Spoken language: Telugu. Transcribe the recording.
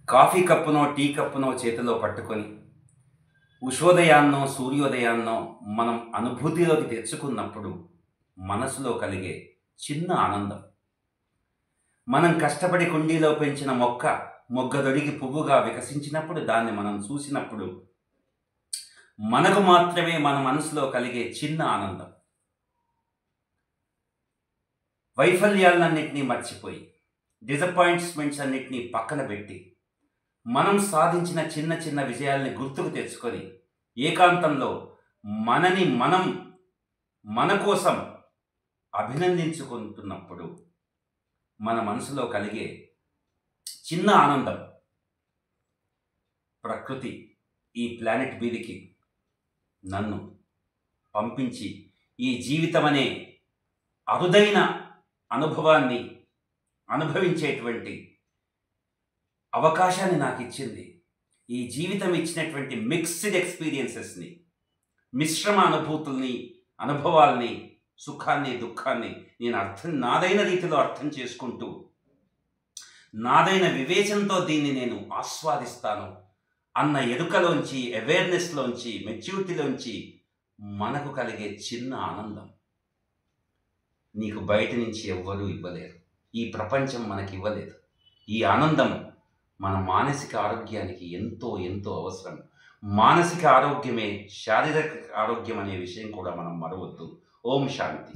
కాఫీ కప్పునో టీ కప్పునో చేతిలో పట్టుకొని ఉషోదయాన్నో సూర్యోదయాన్నో మనం అనుభూతిలోకి తెచ్చుకున్నప్పుడు మనసులో కలిగే చిన్న ఆనందం, మనం కష్టపడి కుండీలో పెంచిన మొగ్గదొడిగి పువ్వుగా వికసించినప్పుడు దాన్ని మనం చూసినప్పుడు మనకు మాత్రమే మన మనసులో కలిగే చిన్న ఆనందం. వైఫల్యాలన్నింటినీ మర్చిపోయి డిసప్పాయింట్మెంట్స్ అన్నింటినీ పక్కన పెట్టి మనం సాధించిన చిన్న చిన్న విజయాల్ని గుర్తుకు తెచ్చుకొని ఏకాంతంలో మనం మన కోసం అభినందించుకుంటున్నప్పుడు మన మనసులో కలిగే చిన్న ఆనందం. ప్రకృతి ఈ ప్లానెట్ మీదికి నన్ను పంపించి ఈ జీవితం అనే అరుదైన అనుభవాన్ని అనుభవించేటువంటి అవకాశాన్ని నాకు ఇచ్చింది. ఈ జీవితం ఇచ్చినటువంటి మిక్స్డ్ ఎక్స్పీరియన్సెస్ని, మిశ్రమ అనుభవాల్ని, సుఖాన్ని, దుఃఖాన్ని నేను నాదైన రీతిలో అర్థం చేసుకుంటూ నాదైన వివేచనతో దీన్ని నేను ఆస్వాదిస్తాను అన్న ఎరుకలోంచి, అవేర్నెస్లోంచి, మెచ్యూరిటీలోంచి మనకు కలిగే చిన్న ఆనందం నీకు బయట నుంచి ఎవ్వరూ ఇవ్వలేరు. ఈ ప్రపంచం మనకి ఇవ్వలేదు. ఈ ఆనందం మన మానసిక ఆరోగ్యానికి ఎంతో ఎంతో అవసరం. మానసిక ఆరోగ్యమే శారీరక ఆరోగ్యం అనే విషయం కూడా మనం మరవద్దు. ఓం శాంతి.